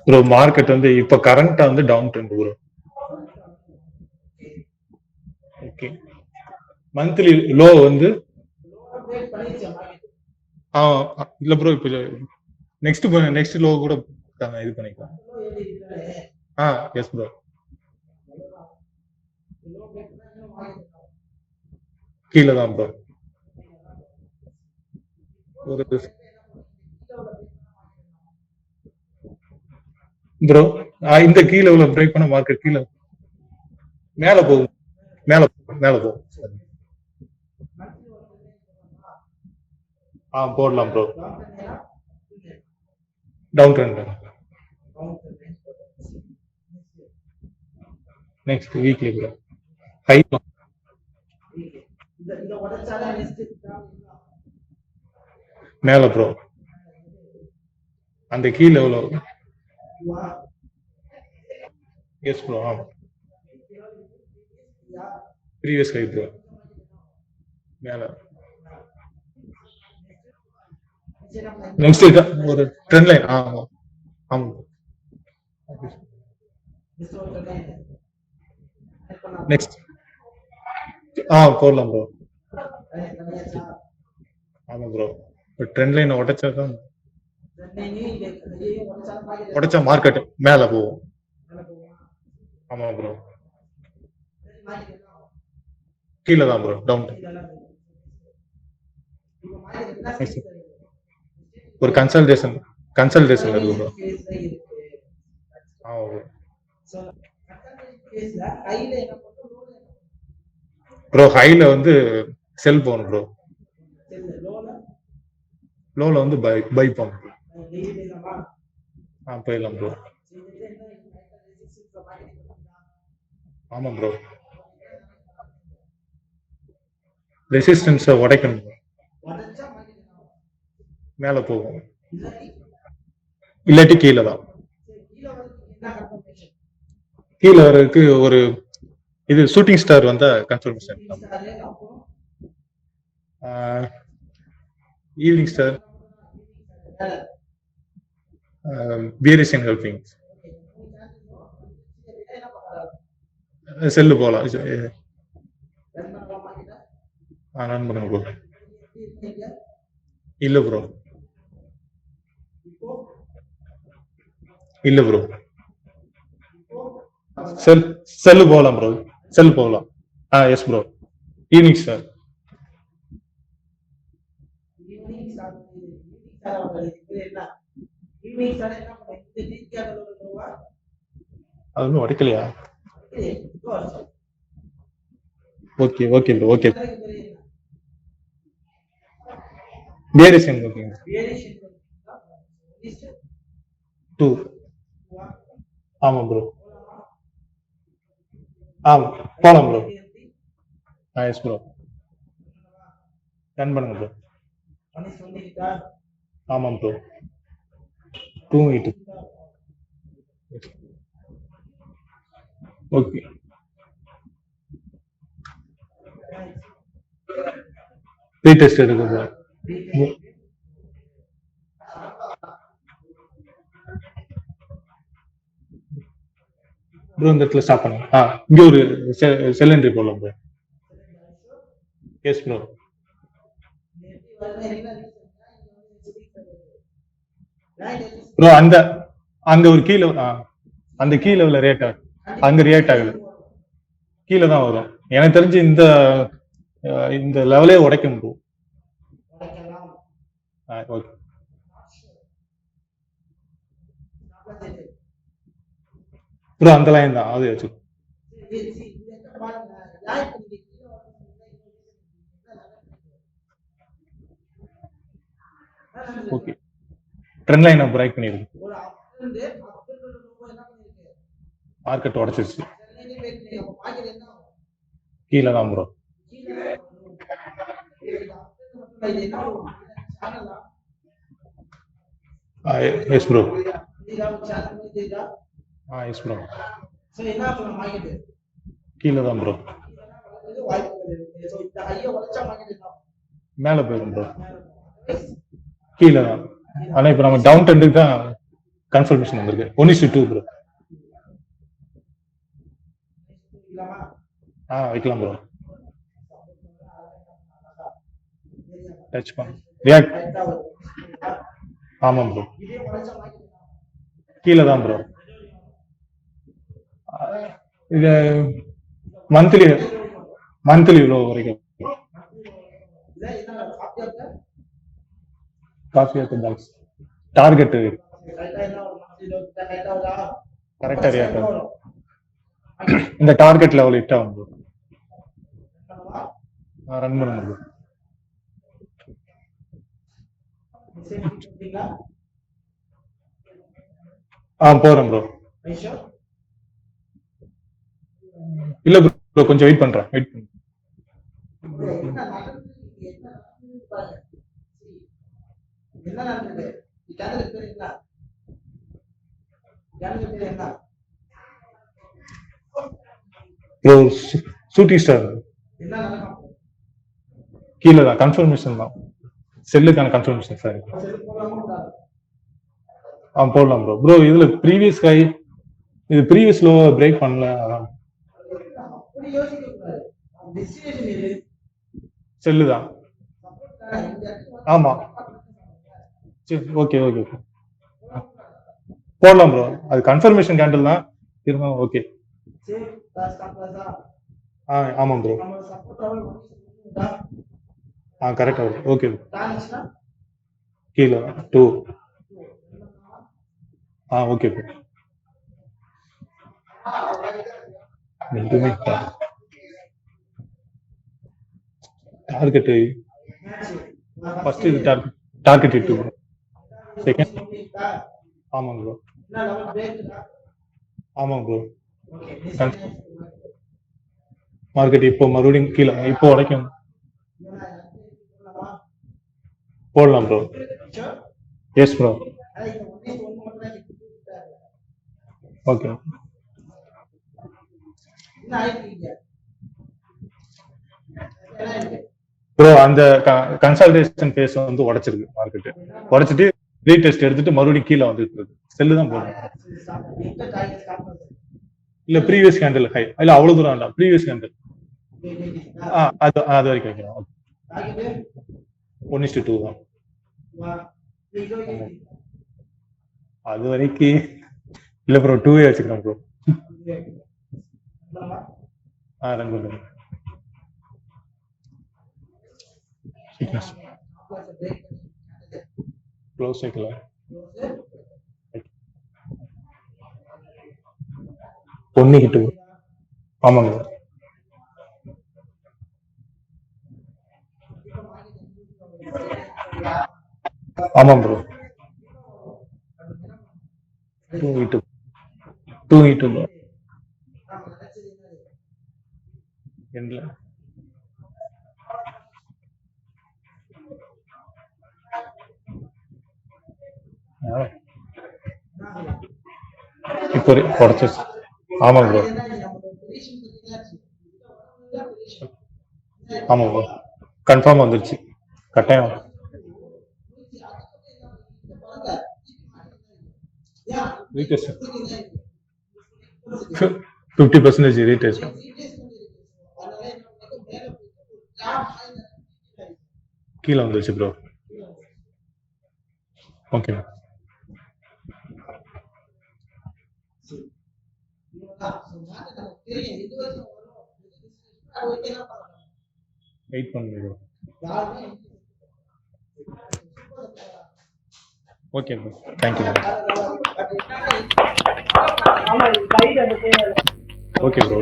Bro market வந்து இப்ப கரண்டா வந்து down trend bro. Okay. Monthly low வந்து இல்ல ப்ரோ, இப்ப நெக்ஸ்ட் லோ கூட இது பண்ணிக்கலாம். Yes bro. கீழே தான் ப்ரோ. ஒரு ப்ரோ இந்த கீழே உள்ள பிரேக் பண்ண மார்க்கெட் கீழே மேல போகும், மேல போகும். போடலாம் bro. Down trend. Next weekly bro. High மேல ப்ரோ. அந்த கீழே எவ்வளவு? Yes bro. Previous high bro. மேல நெக்ஸ்ட் ஒரு ட்ரெண்ட் லைன். ஆமா. நெக்ஸ்ட் போடலாம் ப்ரோ. ஆமா ப்ரோ. ட்ரெண்ட் லைன் உடைச்சாதான் உடைச்சா மார்க்கெட் மேல போகும். ஆமா ப்ரோ. கீழே தான் ப்ரோ. டவுன். ஒரு கன்சல்டேஷன் இருக்கு ப்ரோ. ப்ரோ ஹைல வந்து செல் போகணும் ப்ரோ. லோல வந்து பை பண்ணணும். போயிடலாம் ப்ரோ. ஆமா ப்ரோ. ரெசிஸ்டன்ஸ் உடைக்கணும், மேல போகும். இல்லாட்டி கீழே தான். கீழே வர்றதுக்கு ஒரு இது ஷூட்டிங் ஸ்டார் வந்தா confirmation. Evening star, bearish and helping. Sell போகலாம். ரன் பண்ணுங்க ப்ரோ. இல்ல ப்ரோ. இல்ல ப்ரோ. செல்லு போகலாம் ப்ரோ. செல் போகலாம். Yes bro. Evening star. அது ஒன்றும் உடைக்கலையா? Okay bro. Okay. Bearish and helping 2. ஆமா ப்ரோ. போலாம் ப்ரோ. Yes bro. ரன் பண்ணுங்க ப்ரோ. ஆமாம் ப்ரோ. தூங்கிட்டு. ஓகே. ரீடெஸ்ட் எடுக்க ப்ரோ. ப்ரோ இந்த இடத்துல ஸ்டாப் பண்ணுங்க. இங்க ஒரு செல் என்ட்ரி போடலாம் ப்ரோ. Yes bro. ப்ரோ அந்த ஒரு கீழே அந்த கீழே உள்ள ரேட் அங்க ரியாக்ட் ஆகுது. கீழே தான் வரும் எனக்கு தெரிஞ்சு. இந்த லெவலே உடைக்கும் ப்ரோ. Okay bro. அந்த லைன் தான் அது வச்சு. ஓகே. ட்ரெண்ட் லைனை பிரேக் பண்ணிருக்கு. மார்க்கெட் உடைச்சிருச்சு. கீழே தான் bro. Yes bro. Yes bro. கீழே தான் ப்ரோ. மேல போயிடும் ப்ரோ. கீழே தான். ஆனா இப்ப நம்ம டவுன் ட்ரெண்டுக்கு தான் கன்ஃபர்மேஷன் வந்திருக்கு 1:2 ப்ரோ. வைக்கலாம் ப்ரோ. டச் பண்ணு ரியாக்ட். ஆமாம் ப்ரோ. கீழே தான் ப்ரோ. இது மந்த்லி ப்ரோ வரைக்கும். Coffee off the box target கரெக்டா ரியாக்ட் ஆகும். இந்த டார்கெட் லெவல் ஹிட் ஆகும் ப்ரோ. ரன் பண்ணுங்க ப்ரோ. போறேன் ப்ரோ. இல்ல ப்ரோ கொஞ்சம் வெயிட் பண்றேன். ப்ரோ சூட்டி ஸ்டார் கீழே தான் கன்ஃபர்மேஷன் தான். செல்லுக்கான கன்ஃபர்மேஷன் சார். போடலாம் ப்ரோ. ப்ரோ இதுல ப்ரீவியஸ் ஹை இது ப்ரீவியஸ் லோ பிரேக் பண்ணல. செல்லு தான். ஆமா சரி ஓகே ஓகே போடலாம் ப்ரோ. அது கன்ஃபர்மேஷன் கேண்டில் தான் இருந்தாலும் ஓகே. ஆமாம் ப்ரோ. கரெக்டா ஓகே. கீழே 2. Okay bro. டார்கெட் ஃபர்ஸ்ட் இது டார்கெட் 2 செகண்ட். ஆமாம் ப்ரோ. ஆமாம் ப்ரோ. மார்க்கெட் இப்போ மறுபடியும் கீழே இப்போ வரைக்கும் போடலாம் bro. Yes bro. Okay bro. அந்த கன்சாலிடேஷன் பேஸ் வந்து உடைச்சிருக்கு மார்க்கெட். உடைச்சிட்டு ரீடெஸ்ட் எடுத்துட்டு மறுபடியும் கீழே வந்துட்டு இருக்கு. செல்லு தான் போடுறேன். இல்ல ப்ரீவியஸ் கேண்டில் ஹை. இல்ல அவ்வளவு தூரம் வேண்டாம். ப்ரீவியஸ் கேண்டில் அது வரைக்கும் வைக்கலாம். 1:2 தான். அது வரைக்கும் இல்ல ப்ரோ. 2 வச்சுக்கிறேன் ப்ரோ. ரன் பண்ணுங்க. க்ளோஸ் வைக்கலாம். 1 ஹிட். ஆமாங்க. ஆமாம் ப்ரோ. 2 hit bro. எண்ட்ல இப்போ உடச்சிச்சு. ஆமாம் ப்ரோ. ஆமாம் ப்ரோ. கன்ஃபார்ம் வந்துருச்சு. கட்டாயம் 50% ரீடெஸ்ட். கீழே வந்துருச்சு ப்ரோ. ஓகே வெயிட் பண்ணுங்க. Okay bro. Thank you. Okay bro.